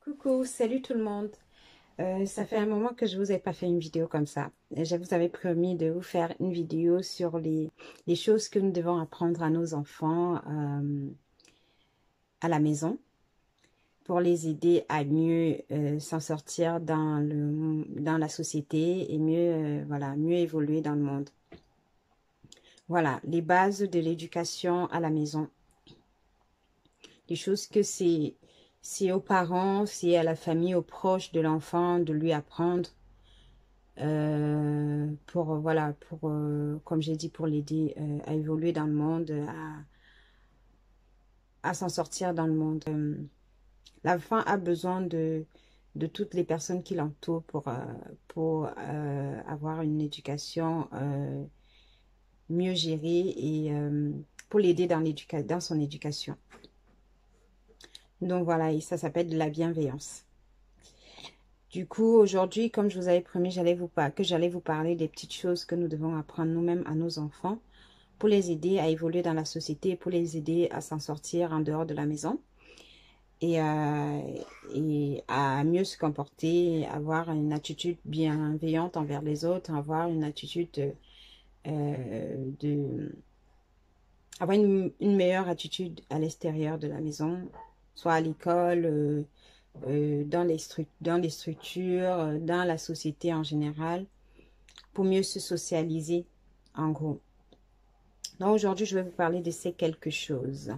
Coucou, salut tout le monde. Ça fait un moment que je vous ai pas fait une vidéo comme ça. Je vous avais promis de vous faire une vidéo sur les choses que nous devons apprendre à nos enfants à la maison pour les aider à mieux s'en sortir dans la société et mieux, voilà, mieux évoluer dans le monde. Voilà, les bases de l'éducation à la maison. Les choses que c'est aux parents, c'est à la famille, aux proches de l'enfant de lui apprendre pour, voilà, pour, comme j'ai dit, pour l'aider à évoluer dans le monde, à s'en sortir dans le monde. L'enfant a besoin de toutes les personnes qui l'entourent pour avoir une éducation mieux gérée et pour l'aider dans son éducation. Donc voilà, et ça s'appelle de la bienveillance. Du coup, aujourd'hui, comme je vous avais promis, j'allais vous parler des petites choses que nous devons apprendre nous-mêmes à nos enfants pour les aider à évoluer dans la société, pour les aider à s'en sortir en dehors de la maison et à mieux se comporter, avoir une attitude bienveillante envers les autres, avoir une attitude avoir une meilleure attitude à l'extérieur de la maison, soit à l'école, dans les structures, dans la société en général, pour mieux se socialiser, en gros. Donc aujourd'hui, je vais vous parler de ces quelque chose.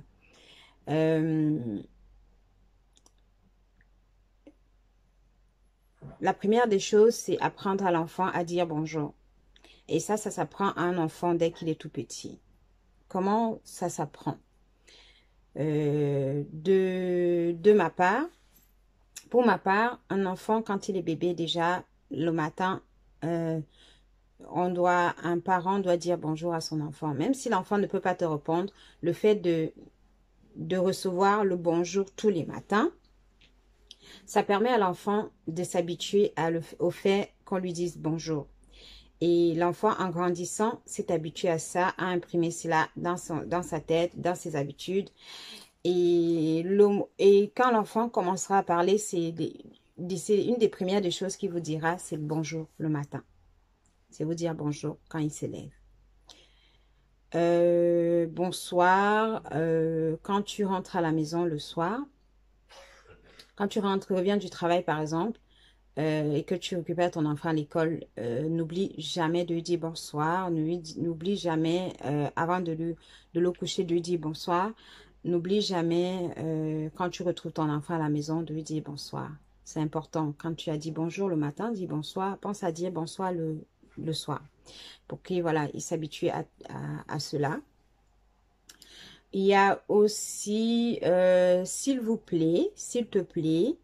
La première des choses, c'est apprendre à l'enfant à dire bonjour. Et ça s'apprend à un enfant dès qu'il est tout petit. Comment ça s'apprend? De ma part, pour ma part, un enfant, quand il est bébé, déjà, le matin, un parent doit dire bonjour à son enfant. Même si l'enfant ne peut pas te répondre, le fait de recevoir le bonjour tous les matins, ça permet à l'enfant de s'habituer au fait qu'on lui dise bonjour. Et l'enfant, en grandissant, s'est habitué à ça, à imprimer cela dans sa tête, dans ses habitudes. Et quand l'enfant commencera à parler, c'est une des premières des choses qu'il vous dira, c'est le bonjour le matin. C'est vous dire bonjour quand il se lève. Bonsoir, quand tu rentres à la maison le soir, quand tu reviens du travail par exemple, et que tu récupères ton enfant à l'école, n'oublie jamais de lui dire bonsoir, n'oublie jamais, avant de le coucher, de lui dire bonsoir, n'oublie jamais, quand tu retrouves ton enfant à la maison, de lui dire bonsoir. C'est important. Quand tu as dit bonjour le matin, dis bonsoir, pense à dire bonsoir le soir, pour qu'il voilà, il s'habitue à cela. Il y a aussi, s'il vous plaît, s'il te plaît,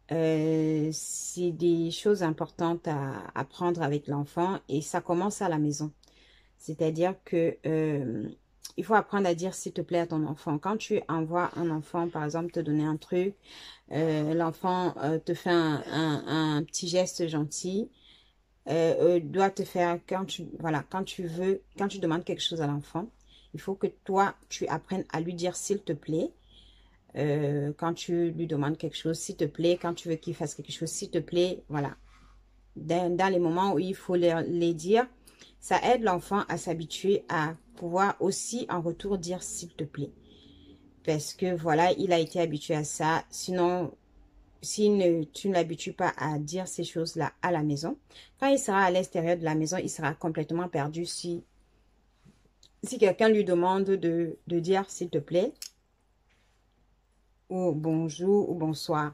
c'est des choses importantes à apprendre avec l'enfant et ça commence à la maison. C'est-à-dire que il faut apprendre à dire s'il te plaît à ton enfant. Quand tu envoies un enfant, par exemple, te donner un truc, l'enfant te fait un petit geste gentil, doit te faire quand tu demandes quelque chose à l'enfant, il faut que toi, tu apprennes à lui dire s'il te plaît. Quand tu lui demandes quelque chose, s'il te plaît, quand tu veux qu'il fasse quelque chose, s'il te plaît, voilà. Dans les moments où il faut les dire, ça aide l'enfant à s'habituer à pouvoir aussi en retour dire s'il te plaît. Parce que voilà, il a été habitué à ça. Sinon, si tu ne l'habitues pas à dire ces choses-là à la maison, quand il sera à l'extérieur de la maison, il sera complètement perdu si quelqu'un lui demande de dire s'il te plaît, ou bonjour, ou bonsoir.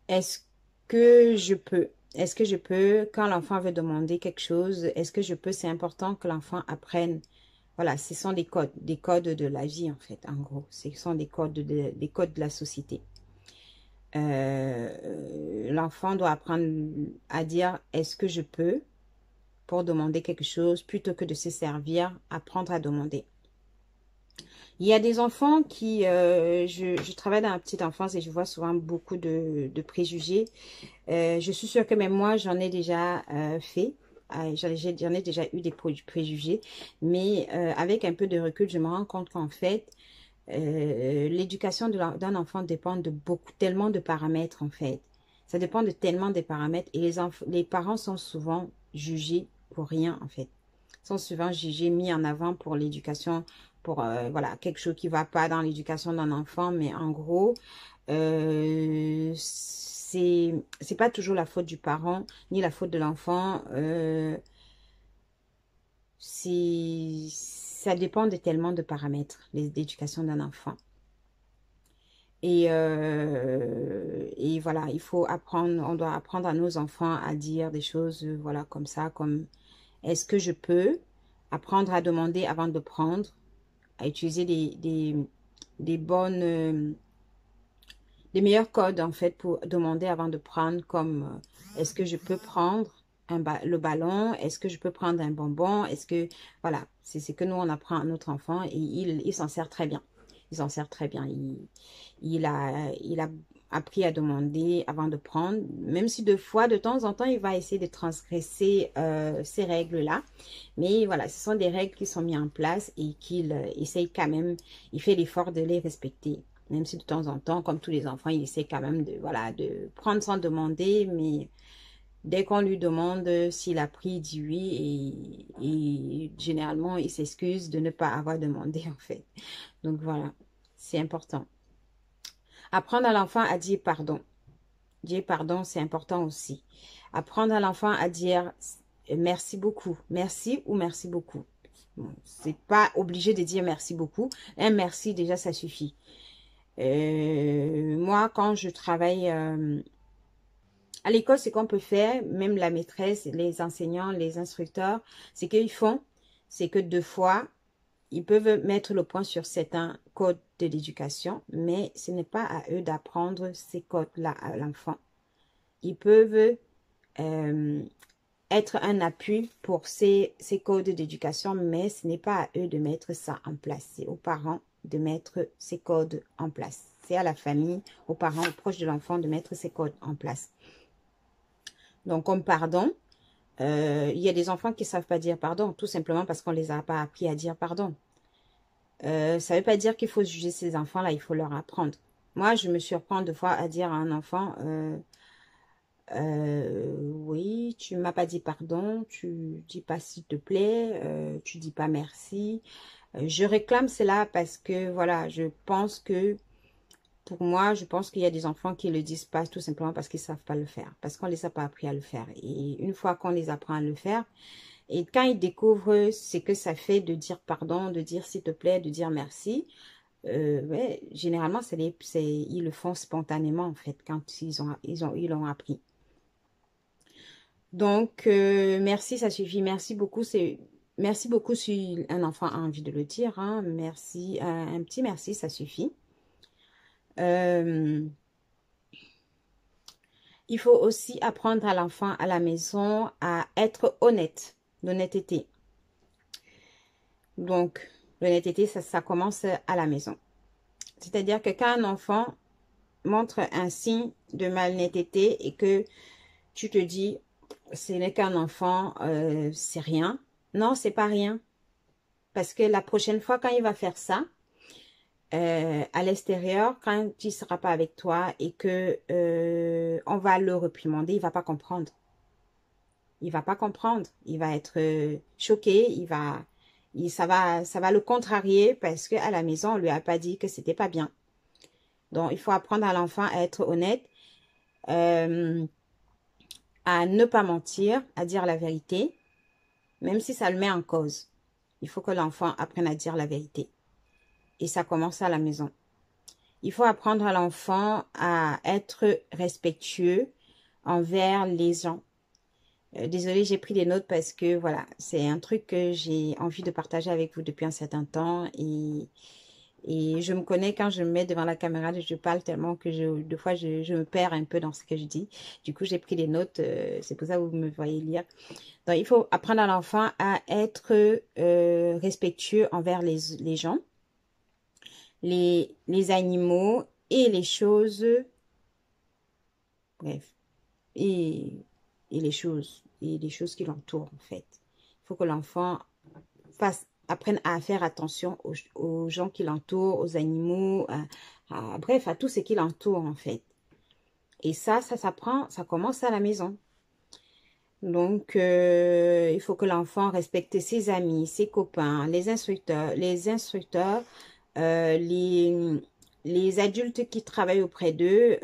Est-ce que je peux, quand l'enfant veut demander quelque chose, est-ce que je peux, c'est important que l'enfant apprenne. Voilà, ce sont des codes de la vie en fait, en gros. Ce sont des codes de la société. L'enfant doit apprendre à dire est-ce que je peux pour demander quelque chose plutôt que de se servir, apprendre à demander. Il y a des enfants qui, je travaille dans la petite enfance et je vois souvent beaucoup de préjugés. Je suis sûre que même moi, j'en ai déjà fait. J'en ai déjà eu des préjugés. Mais avec un peu de recul, je me rends compte qu'en fait, L'éducation d'un enfant dépend de tellement de paramètres en fait. Ça dépend de tellement de paramètres et les parents sont souvent jugés pour rien en fait. Sont souvent jugés, mis en avant pour l'éducation, pour voilà, quelque chose qui va pas dans l'éducation d'un enfant, mais en gros, c'est pas toujours la faute du parent ni la faute de l'enfant. Ça dépend de tellement de paramètres, l'éducation d'un enfant. Et voilà, il faut apprendre, on doit apprendre à nos enfants à dire des choses, voilà, comme ça, comme est-ce que je peux apprendre à demander avant de prendre, à utiliser des bonnes, des meilleurs codes en fait pour demander avant de prendre, comme est-ce que je peux prendre le ballon, est-ce que je peux prendre un bonbon, est-ce que, voilà, c'est ce que nous on apprend à notre enfant et il s'en sert très bien. Il s'en sert très bien. Il a appris à demander avant de prendre, même si de temps en temps, il va essayer de transgresser ces règles-là. Mais voilà, ce sont des règles qui sont mises en place et qu'il essaye quand même, il fait l'effort de les respecter. Même si de temps en temps, comme tous les enfants, il essaie quand même de, voilà, de prendre sans demander, mais dès qu'on lui demande s'il a pris, il dit oui et généralement, il s'excuse de ne pas avoir demandé en fait. Donc voilà, c'est important. Apprendre à l'enfant à dire pardon. Dire pardon, c'est important aussi. Apprendre à l'enfant à dire merci beaucoup. Merci ou merci beaucoup. Bon, c'est pas obligé de dire merci beaucoup. Un merci, déjà, ça suffit. Moi, quand je travaille à l'école, ce qu'on peut faire, même la maîtresse, les enseignants, les instructeurs, c'est qu'ils font, c'est que deux fois, ils peuvent mettre le point sur certains codes de l'éducation, mais ce n'est pas à eux d'apprendre ces codes-là à l'enfant. Ils peuvent être un appui pour ces codes d'éducation, mais ce n'est pas à eux de mettre ça en place. C'est aux parents de mettre ces codes en place. C'est à la famille, aux parents, aux proches de l'enfant de mettre ces codes en place. Donc, comme pardon, il y a des enfants qui ne savent pas dire pardon, tout simplement parce qu'on ne les a pas appris à dire pardon. Ça ne veut pas dire qu'il faut juger ces enfants-là, il faut leur apprendre. Moi, je me surprends deux fois à dire à un enfant, oui, tu m'as pas dit pardon, tu dis pas s'il te plaît, tu dis pas merci. Je réclame cela parce que, voilà, je pense que, pour moi, je pense qu'il y a des enfants qui ne le disent pas tout simplement parce qu'ils ne savent pas le faire, parce qu'on ne les a pas appris à le faire. Et une fois qu'on les apprend à le faire, et quand ils découvrent ce que ça fait de dire pardon, de dire s'il te plaît, de dire merci, ouais, généralement, ils le font spontanément, en fait, quand ils l'ont appris. Donc, merci, ça suffit. Merci beaucoup. Merci beaucoup si un enfant a envie de le dire. Hein. Merci, un petit merci, ça suffit. Il faut aussi apprendre à l'enfant à la maison à être honnête, l'honnêteté. Donc, l'honnêteté, ça commence à la maison. C'est-à-dire que quand un enfant montre un signe de malhonnêteté et que tu te dis, ce n'est qu'un enfant, c'est rien. Non, c'est pas rien. Parce que la prochaine fois, quand il va faire ça, à l'extérieur, quand il ne sera pas avec toi et que on va le réprimander, il va pas comprendre. Il va pas comprendre. Il va être choqué. Ça va le contrarier parce qu'à la maison, on lui a pas dit que c'était pas bien. Donc, il faut apprendre à l'enfant à être honnête, à ne pas mentir, à dire la vérité, même si ça le met en cause. Il faut que l'enfant apprenne à dire la vérité. Et ça commence à la maison. Il faut apprendre à l'enfant à être respectueux envers les gens. Désolée, j'ai pris des notes parce que voilà, c'est un truc que j'ai envie de partager avec vous depuis un certain temps et je me connais quand je me mets devant la caméra, je parle tellement que des fois je me perds un peu dans ce que je dis. Du coup, j'ai pris des notes, c'est pour ça que vous me voyez lire. Donc, il faut apprendre à l'enfant à être respectueux envers les gens, les animaux et les choses, bref, et, et les choses qui l'entourent en fait. Il faut que l'enfant fasse apprenne à faire attention aux gens qui l'entourent, aux animaux, bref, à tout ce qui l'entoure en fait. Et ça s'apprend, ça commence à la maison. Donc, il faut que l'enfant respecte ses amis, ses copains, les instructeurs, euh, les, les adultes qui travaillent auprès d'eux,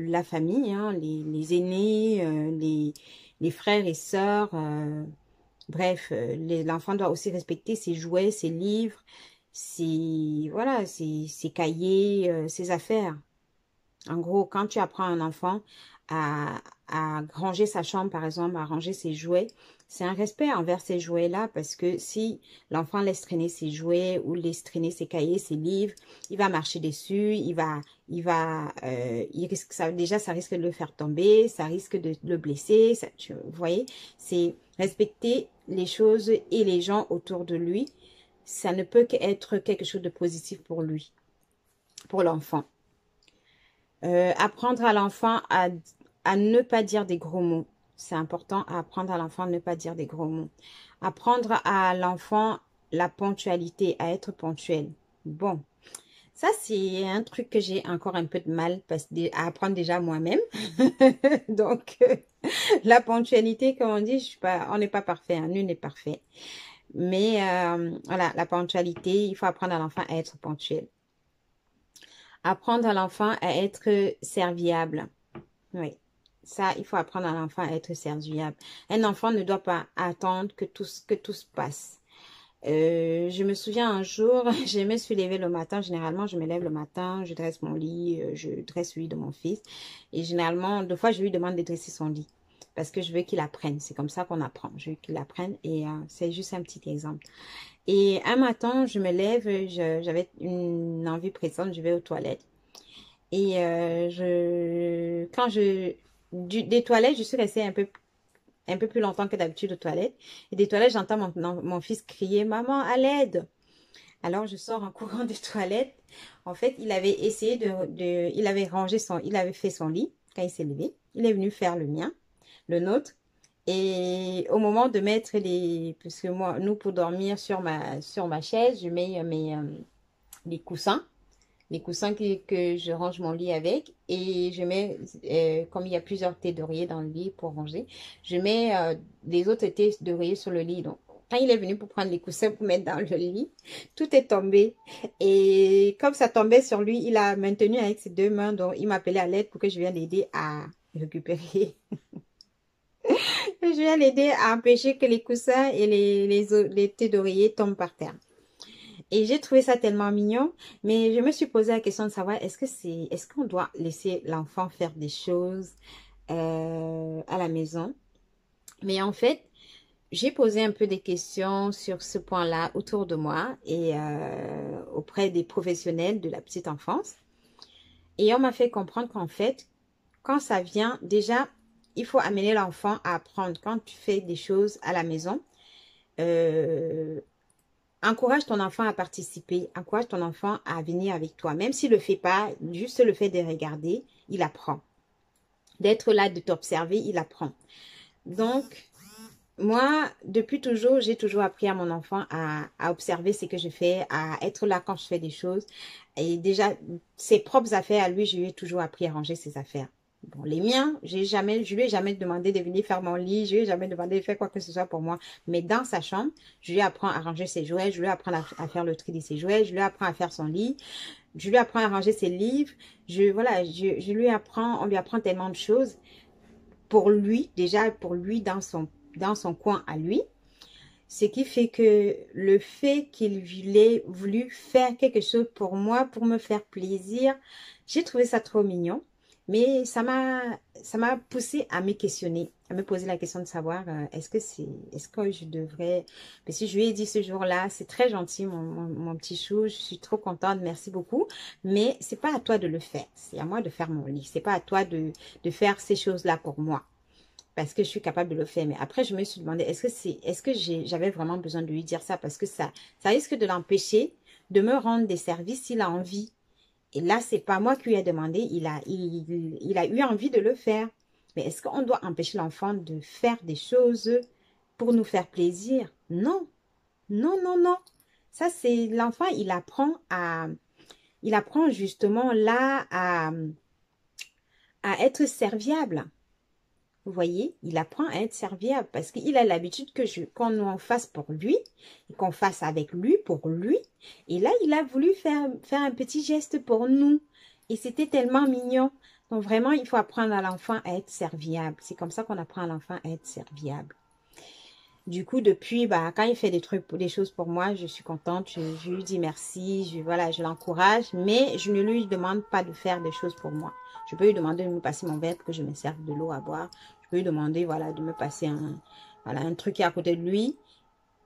la famille, hein, les aînés, les frères et sœurs. Bref, l'enfant doit aussi respecter ses jouets, ses livres, voilà, ses cahiers, ses affaires. En gros, quand tu apprends un enfant à ranger sa chambre, par exemple, à ranger ses jouets, c'est un respect envers ces jouets-là parce que si l'enfant laisse traîner ses jouets ou laisse traîner ses cahiers, ses livres, il va marcher dessus, il risque, déjà, ça risque de le faire tomber, ça risque de le blesser, vous voyez, c'est respecter les choses et les gens autour de lui. Ça ne peut qu'être quelque chose de positif pour lui, pour l'enfant. Apprendre à l'enfant à ne pas dire des gros mots. C'est important à apprendre à l'enfant à ne pas dire des gros mots. Apprendre à l'enfant la ponctualité, à être ponctuel. Bon, ça c'est un truc que j'ai encore un peu de mal à apprendre déjà moi-même. Donc, la ponctualité, comme on dit, on n'est pas parfait, hein, nul n'est parfait. Mais voilà, la ponctualité, il faut apprendre à l'enfant à être ponctuel. Apprendre à l'enfant à être serviable. Oui, ça, il faut apprendre à l'enfant à être serviable. Un enfant ne doit pas attendre que tout se passe. Je me souviens un jour, je me suis levée le matin. Généralement, je me lève le matin, je dresse mon lit, je dresse celui de mon fils. Et généralement, deux fois, je lui demande de dresser son lit. Parce que je veux qu'il apprenne. C'est comme ça qu'on apprend. Je veux qu'il apprenne. Et c'est juste un petit exemple. Et un matin, je me lève, j'avais une envie pressante, je vais aux toilettes. Et des toilettes, je suis restée un peu plus longtemps que d'habitude aux toilettes. Et des toilettes, j'entends mon fils crier, maman, à l'aide. Alors, je sors en courant des toilettes. En fait, il avait essayé il avait fait son lit quand il s'est levé. Il est venu faire le mien, le nôtre. Et au moment de mettre parce que nous, pour dormir sur ma chaise, je mets les coussins que je range mon lit avec. Et je mets, comme il y a plusieurs thés d'oreiller dans le lit pour ranger, je mets les autres thés d'oreiller sur le lit. Donc, quand il est venu pour prendre les coussins pour mettre dans le lit, tout est tombé. Et comme ça tombait sur lui, il a maintenu avec ses deux mains. Donc, il m'appelait à l'aide pour que je vienne l'aider à récupérer. Je viens l'aider à empêcher que les coussins et les thés d'oreiller tombent par terre. Et j'ai trouvé ça tellement mignon, mais je me suis posé la question de savoir est-ce qu'on doit laisser l'enfant faire des choses à la maison? Mais en fait, j'ai posé un peu des questions sur ce point-là autour de moi et auprès des professionnels de la petite enfance. Et on m'a fait comprendre qu'en fait, quand ça vient, déjà, il faut amener l'enfant à apprendre. Quand tu fais des choses à la maison, encourage ton enfant à participer, encourage ton enfant à venir avec toi. Même s'il ne le fait pas, juste le fait de regarder, il apprend. D'être là, de t'observer, il apprend. Donc, moi, depuis toujours, j'ai toujours appris à mon enfant à observer ce que je fais, à être là quand je fais des choses. Et déjà, ses propres affaires, à lui, je lui ai toujours appris à ranger ses affaires. Bon, les miens, je lui ai jamais demandé de venir faire mon lit, je lui ai jamais demandé de faire quoi que ce soit pour moi. Mais dans sa chambre, je lui apprends à ranger ses jouets, je lui apprends à faire le tri de ses jouets, je lui apprends à faire son lit, je lui apprends à ranger ses livres. Je lui apprends, on lui apprend tellement de choses pour lui, déjà pour lui dans son coin à lui. Ce qui fait que le fait qu'il ait voulu faire quelque chose pour moi, pour me faire plaisir, j'ai trouvé ça trop mignon. Mais ça m'a poussé à me questionner, à me poser la question de savoir est-ce que je devrais, parce que je lui ai dit ce jour-là, c'est très gentil mon petit chou, je suis trop contente, merci beaucoup, mais c'est pas à toi de le faire, c'est à moi de faire mon lit, c'est pas à toi de faire ces choses-là pour moi. Parce que je suis capable de le faire. Mais après, je me suis demandé, est-ce que j'avais vraiment besoin de lui dire ça? Parce que ça risque de l'empêcher de me rendre des services s'il a envie. Et là, c'est pas moi qui lui ai demandé, il a eu envie de le faire. Mais est-ce qu'on doit empêcher l'enfant de faire des choses pour nous faire plaisir? Non, Non, non, non. Ça, c'est l'enfant, il apprend justement là à être serviable. Vous voyez, il apprend à être serviable parce qu'il a l'habitude qu'on en fasse pour lui, et qu'on fasse avec lui, pour lui. Et là, il a voulu faire un petit geste pour nous. Et c'était tellement mignon. Donc vraiment, il faut apprendre à l'enfant à être serviable. C'est comme ça qu'on apprend à l'enfant à être serviable. Du coup, depuis, bah, quand il fait des choses pour moi, je suis contente. Je lui dis merci, voilà, je l'encourage, mais je ne lui demande pas de faire des choses pour moi. Je peux lui demander de me passer mon verre pour que je me serve de l'eau à boire. Je peux lui demander, voilà, de me passer un truc qui est à côté de lui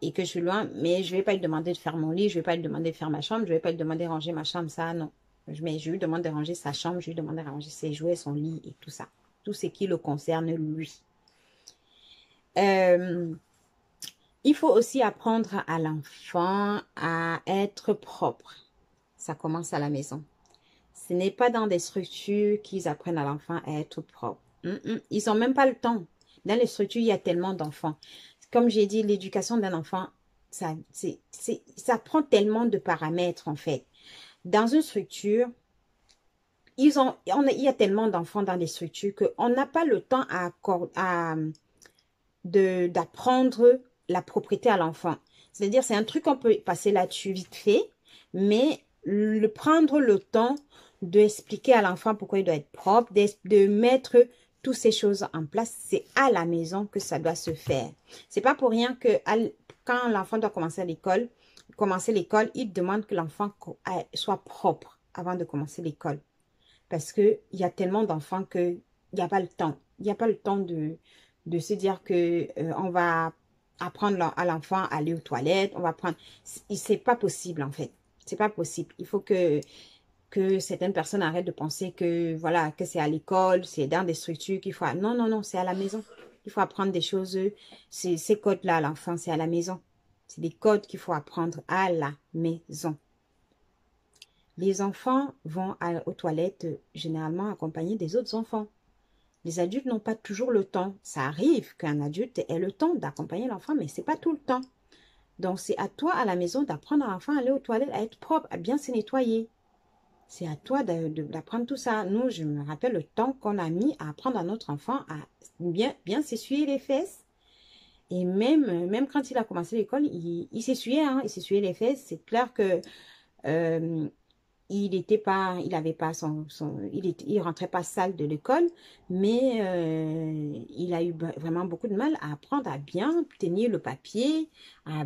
et que je suis loin, mais je ne vais pas lui demander de faire mon lit, je ne vais pas lui demander de faire ma chambre, je ne vais pas lui demander de ranger ma chambre, ça, non. Mais je lui demande de ranger sa chambre, je lui demande de ranger ses jouets, son lit et tout ça. Tout ce qui le concerne, lui. Il faut aussi apprendre à l'enfant à être propre. Ça commence à la maison. Ce n'est pas dans des structures qu'ils apprennent à l'enfant à être propre. Ils n'ont même pas le temps. Dans les structures, il y a tellement d'enfants. Comme j'ai dit, l'éducation d'un enfant, ça prend tellement de paramètres en fait. Dans une structure, il y a tellement d'enfants dans des structures qu'on n'a pas le temps d'apprendre la propriété à l'enfant. C'est-à-dire, c'est un truc qu'on peut passer là-dessus vite fait, mais prendre le temps d'expliquer à l'enfant pourquoi il doit être propre, de mettre toutes ces choses en place, c'est à la maison que ça doit se faire. C'est pas pour rien que quand l'enfant doit commencer l'école, il demande que l'enfant soit propre avant de commencer l'école. Parce qu'il y a tellement d'enfants qu'il n'y a pas le temps. Il n'y a pas le temps de se dire que on va apprendre à l'enfant à aller aux toilettes, on va prendre. C'est pas possible en fait. C'est pas possible. Il faut que certaines personnes arrêtent de penser que voilà, que c'est à l'école, c'est dans des structures qu'il faut. Non, non, non, c'est à la maison. Il faut apprendre des choses. Ces codes-là à l'enfant, c'est à la maison. C'est des codes qu'il faut apprendre à la maison. Les enfants vont aux toilettes généralement accompagnés des autres enfants. Les adultes n'ont pas toujours le temps. Ça arrive qu'un adulte ait le temps d'accompagner l'enfant, mais ce n'est pas tout le temps. Donc, c'est à toi, à la maison, d'apprendre à l'enfant à aller aux toilettes, à être propre, à bien se nettoyer. C'est à toi d'apprendre tout ça. Nous, je me rappelle le temps qu'on a mis à apprendre à notre enfant à bien s'essuyer les fesses. Et même quand il a commencé l'école, il s'essuyait, hein, il s'essuyait les fesses. C'est clair que il rentrait pas sale de l'école, mais il a eu vraiment beaucoup de mal à apprendre à bien tenir le papier, à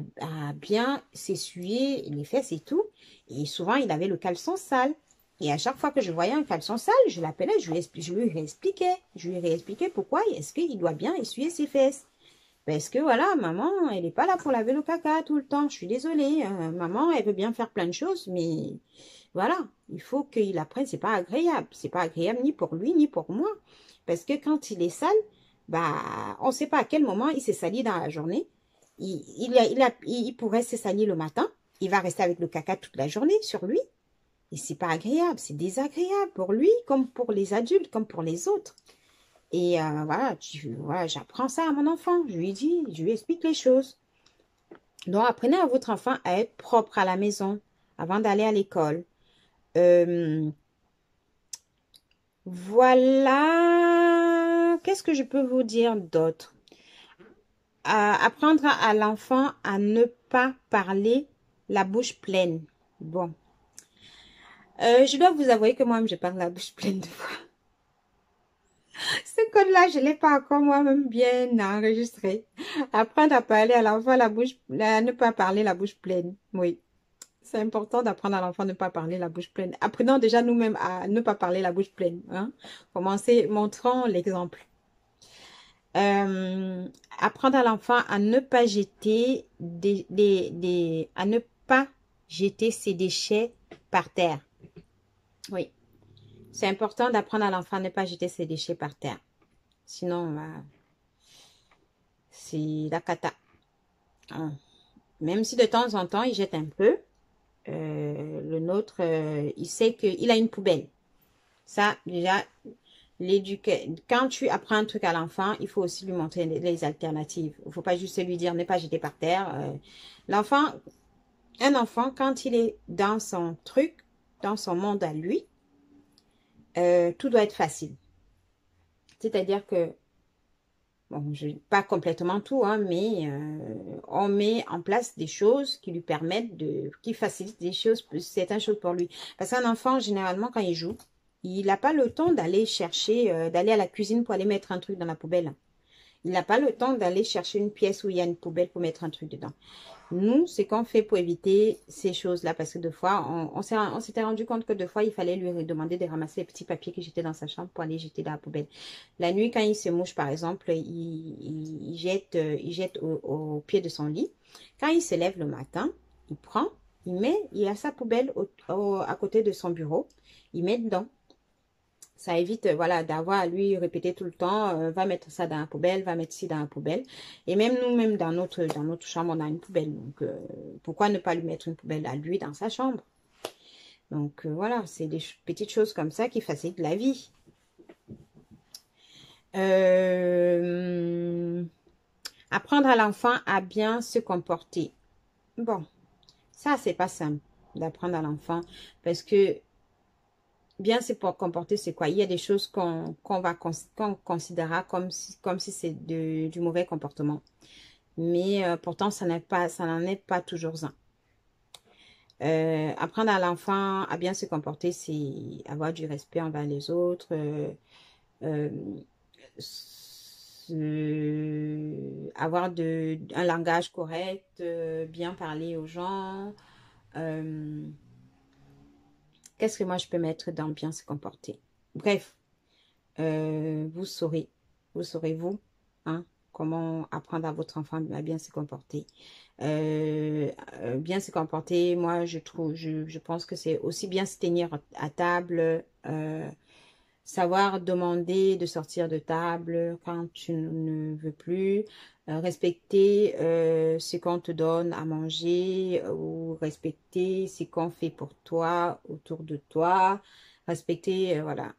bien s'essuyer les fesses et tout. Et souvent, il avait le caleçon sale. Et à chaque fois que je voyais un caleçon sale, je l'appelais, je lui réexpliquais. Je lui réexpliquais pourquoi est-ce qu'il doit bien essuyer ses fesses. Parce que voilà, maman, elle n'est pas là pour laver le caca tout le temps. Je suis désolée. Maman, elle veut bien faire plein de choses, mais voilà, il faut qu'il apprenne. C'est pas agréable. C'est pas agréable ni pour lui, ni pour moi. Parce que quand il est sale, bah, on ne sait pas à quel moment il s'est sali dans la journée. Il pourrait se salir le matin. Il va rester avec le caca toute la journée sur lui. Et c'est pas agréable. C'est désagréable pour lui, comme pour les adultes, comme pour les autres. Et voilà, j'apprends ça à mon enfant. Je lui dis, je lui explique les choses. Donc, apprenez à votre enfant à être propre à la maison avant d'aller à l'école. Voilà. Qu'est-ce que je peux vous dire d'autre? Apprendre à l'enfant à ne pas parler la bouche pleine. Bon. Je dois vous avouer que moi-même, je parle la bouche pleine de fois. Ce code-là, je ne l'ai pas encore moi-même bien enregistré. Apprendre à parler à l'enfant à ne pas parler la bouche pleine. Oui. C'est important d'apprendre à l'enfant à ne pas parler la bouche pleine. Apprenons déjà nous-mêmes à ne pas parler la bouche pleine. Hein? Montrons l'exemple. Apprendre à l'enfant à ne pas jeter à ne pas jeter ses déchets par terre. Oui. C'est important d'apprendre à l'enfant à ne pas jeter ses déchets par terre. Sinon, c'est la cata. Même si de temps en temps, il jette un peu, le nôtre, il sait qu'il a une poubelle. Ça, déjà, Quand tu apprends un truc à l'enfant, il faut aussi lui montrer les alternatives. Il ne faut pas juste lui dire, n'est pas jeté par terre. L'enfant, un enfant, quand il est dans son truc, dans son monde à lui, tout doit être facile. C'est-à-dire que, bon, pas complètement tout, hein, mais on met en place des choses qui lui permettent qui facilitent des choses, certaines choses pour lui. Parce qu'un enfant, généralement, quand il joue, il n'a pas le temps d'aller chercher, d'aller à la cuisine pour aller mettre un truc dans la poubelle. Il n'a pas le temps d'aller chercher une pièce où il y a une poubelle pour mettre un truc dedans. Nous, c'est qu'on fait pour éviter ces choses-là, parce que deux fois, on s'était rendu compte que deux fois, il fallait lui demander de ramasser les petits papiers que j'étais dans sa chambre pour aller jeter dans la poubelle. La nuit, quand il se mouche, par exemple, il jette au pied de son lit. Quand il se lève le matin, il prend, il a sa poubelle à côté de son bureau, il met dedans. Ça évite, voilà, d'avoir à lui répéter tout le temps, va mettre ça dans la poubelle, va mettre ci dans la poubelle. Et même nous-mêmes, dans notre chambre, on a une poubelle. Donc, pourquoi ne pas lui mettre une poubelle à lui dans sa chambre? Donc, voilà, c'est des petites choses comme ça qui facilitent la vie. Apprendre à l'enfant à bien se comporter. Bon, ça, c'est pas simple d'apprendre à l'enfant parce que bien se comporter, c'est quoi? Il y a des choses qu'on considérera comme si c'est du mauvais comportement. Mais pourtant, ça n'en est pas toujours un. Apprendre à l'enfant à bien se comporter, c'est avoir du respect envers les autres, euh, avoir un langage correct, bien parler aux gens. Qu'est-ce que moi je peux mettre dans bien se comporter? Bref, vous saurez, vous, hein, comment apprendre à votre enfant à bien se comporter. Bien se comporter, moi je pense que c'est aussi bien se tenir à table, savoir demander de sortir de table quand tu ne veux plus, respecter ce qu'on te donne à manger ou respecter ce qu'on fait pour toi, autour de toi, respecter, voilà.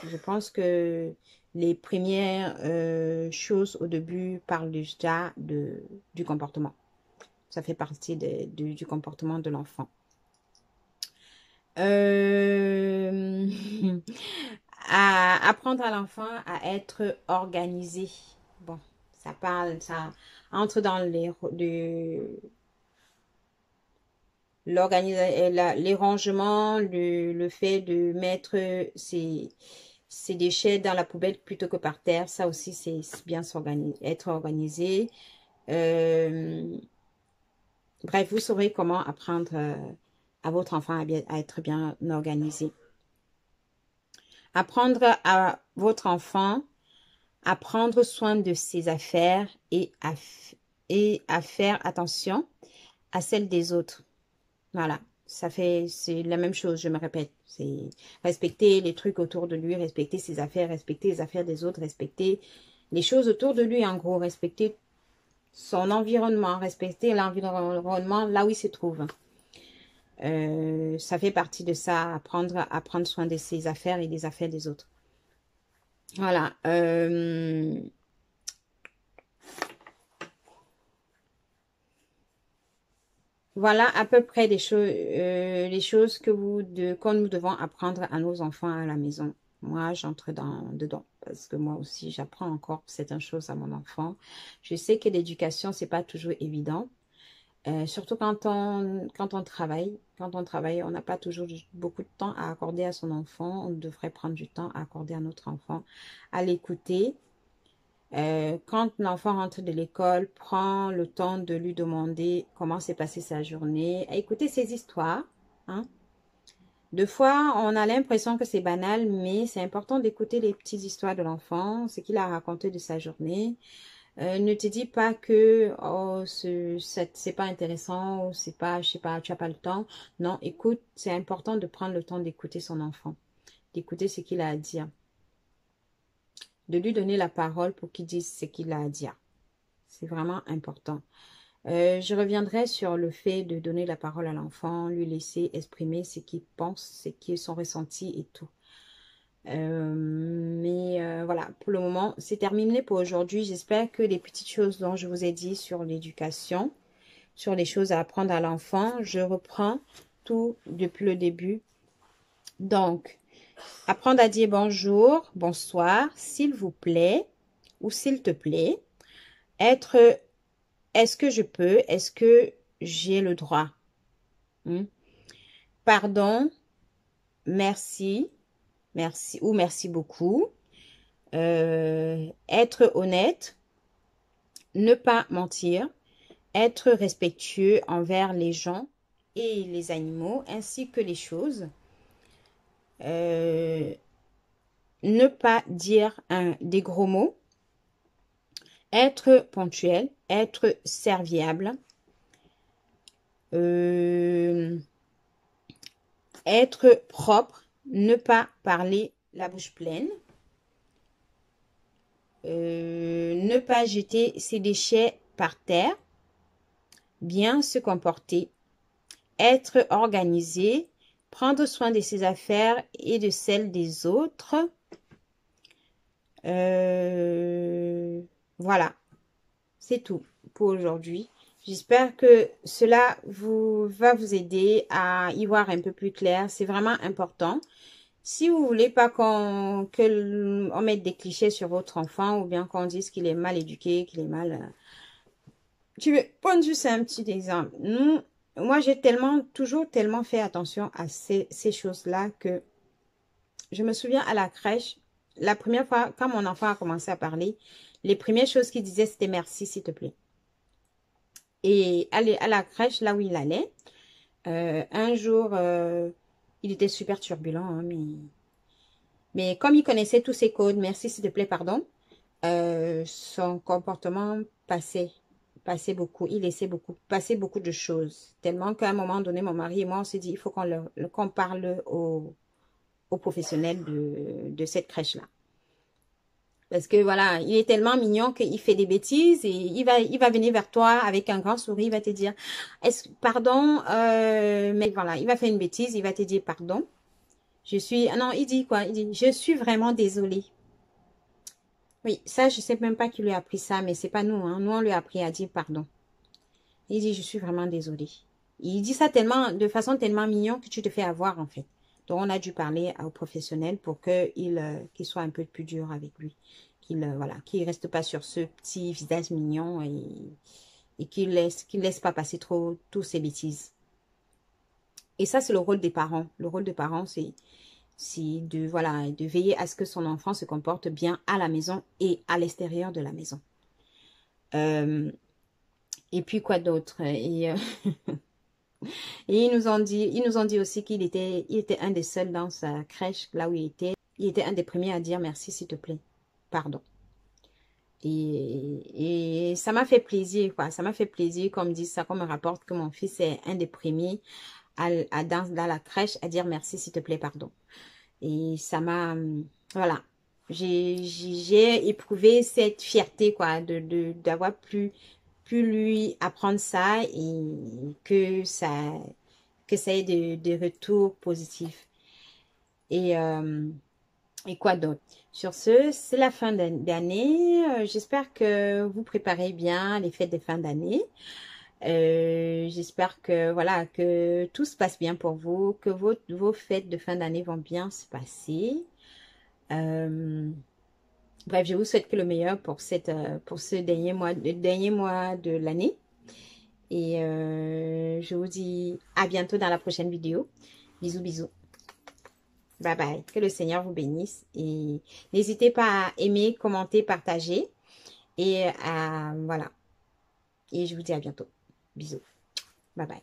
Je pense que les premières choses au début parlent déjà du comportement. Ça fait partie du comportement de l'enfant. Apprendre à l'enfant à être organisé. Bon, ça entre dans les rangements, le fait de mettre ses déchets dans la poubelle plutôt que par terre. Ça aussi, c'est bien être organisé. Bref, vous saurez comment apprendre à votre enfant à être bien organisé. Apprendre à votre enfant à prendre soin de ses affaires et à faire attention à celles des autres. Voilà, c'est la même chose, je me répète. C'est respecter les trucs autour de lui, respecter ses affaires, respecter les affaires des autres, respecter les choses autour de lui, en gros, respecter son environnement, respecter l'environnement là où il se trouve. Ça fait partie de ça, apprendre à prendre soin de ses affaires et des affaires des autres. Voilà. Voilà à peu près les choses que nous devons apprendre à nos enfants à la maison. Moi, j'entre dedans parce que moi aussi, j'apprends encore certaines choses à mon enfant. Je sais que l'éducation, c'est pas toujours évident. Surtout quand on travaille. Quand on travaille, on n'a pas toujours beaucoup de temps à accorder à son enfant. On devrait prendre du temps à accorder à notre enfant, à l'écouter. Quand l'enfant rentre de l'école, prend le temps de lui demander comment s'est passée sa journée, à écouter ses histoires. Hein. Deux fois, on a l'impression que c'est banal, mais c'est important d'écouter les petites histoires de l'enfant, ce qu'il a raconté de sa journée. Ne te dis pas que oh, c'est pas intéressant ou c'est pas, je sais pas, tu n'as pas le temps. Non, écoute, c'est important de prendre le temps d'écouter son enfant, d'écouter ce qu'il a à dire, de lui donner la parole pour qu'il dise ce qu'il a à dire. C'est vraiment important. Je reviendrai sur le fait de donner la parole à l'enfant, lui laisser exprimer ce qu'il pense, ce qui est son ressenti et tout. Voilà, pour le moment, c'est terminé pour aujourd'hui. J'espère que les petites choses dont je vous ai dit sur l'éducation, sur les choses à apprendre à l'enfant, je reprends tout depuis le début. Donc, apprendre à dire bonjour, bonsoir, s'il vous plaît ou s'il te plaît. Est-ce que je peux, est-ce que j'ai le droit? Pardon, merci, merci ou merci beaucoup. Être honnête, ne pas mentir, être respectueux envers les gens et les animaux ainsi que les choses. Ne pas dire des gros mots. Être ponctuel, être serviable. Être propre, ne pas parler la bouche pleine. Ne pas jeter ses déchets par terre. Bien se comporter. Être organisé. Prendre soin de ses affaires et de celles des autres. Voilà. C'est tout pour aujourd'hui. J'espère que cela va vous aider à y voir un peu plus clair. C'est vraiment important. Si vous voulez pas qu'on mette des clichés sur votre enfant ou bien qu'on dise qu'il est mal éduqué, qu'il est mal... Tu veux prendre juste un petit exemple. Moi, j'ai toujours tellement fait attention à ces choses-là que je me souviens à la crèche, la première fois, quand mon enfant a commencé à parler, les premières choses qu'il disait, c'était merci, s'il te plaît. Et aller à la crèche, là où il allait, un jour, il était super turbulent, hein, mais comme il connaissait tous ses codes, merci s'il te plaît, pardon, son comportement passait beaucoup, il laissait passer beaucoup de choses. Tellement qu'à un moment donné, mon mari et moi, on s'est dit, il faut qu'on parle aux professionnels de cette crèche-là. Parce que voilà, il est tellement mignon qu'il fait des bêtises et il va venir vers toi avec un grand sourire, il va te dire, pardon, mais voilà, il va faire une bêtise, il va te dire pardon. Non, il dit quoi? Il dit, je suis vraiment désolée. Oui, ça, je sais même pas qui lui a appris ça, mais c'est pas nous, hein. Nous, on lui a appris à dire pardon. Il dit, je suis vraiment désolée. Il dit ça de façon tellement mignon que tu te fais avoir, en fait. Donc, on a dû parler au professionnel pour qu'il soit un peu plus dur avec lui. Qu'il reste pas sur ce petit visage mignon et qu'il laisse pas passer trop tous ses bêtises. Et ça, c'est le rôle des parents. Le rôle des parents, c'est de veiller à ce que son enfant se comporte bien à la maison et à l'extérieur de la maison. Et puis, quoi d'autre? Et ils nous ont dit aussi qu'il était un des seuls dans sa crèche, là où il était un des premiers à dire merci, s'il te plaît. Pardon. Et ça m'a fait plaisir, quoi. Ça m'a fait plaisir qu'on me dise ça, qu'on me rapporte que mon fils est un des premiers dans la crèche à dire merci, s'il te plaît, pardon. Et ça m'a... Voilà. J'ai éprouvé cette fierté, quoi, d'avoir pu lui apprendre ça et que ça ait des retours positifs. Et quoi d'autre? Sur ce, c'est la fin d'année. J'espère que vous préparez bien les fêtes de fin d'année. J'espère que voilà, que tout se passe bien pour vous, que vos fêtes de fin d'année vont bien se passer. Bref, je vous souhaite que le meilleur pour ce dernier mois de l'année. Et je vous dis à bientôt dans la prochaine vidéo. Bisous, bisous. Bye bye. Que le Seigneur vous bénisse. Et n'hésitez pas à aimer, commenter, partager. Et voilà. Et je vous dis à bientôt. Bisous. Bye bye.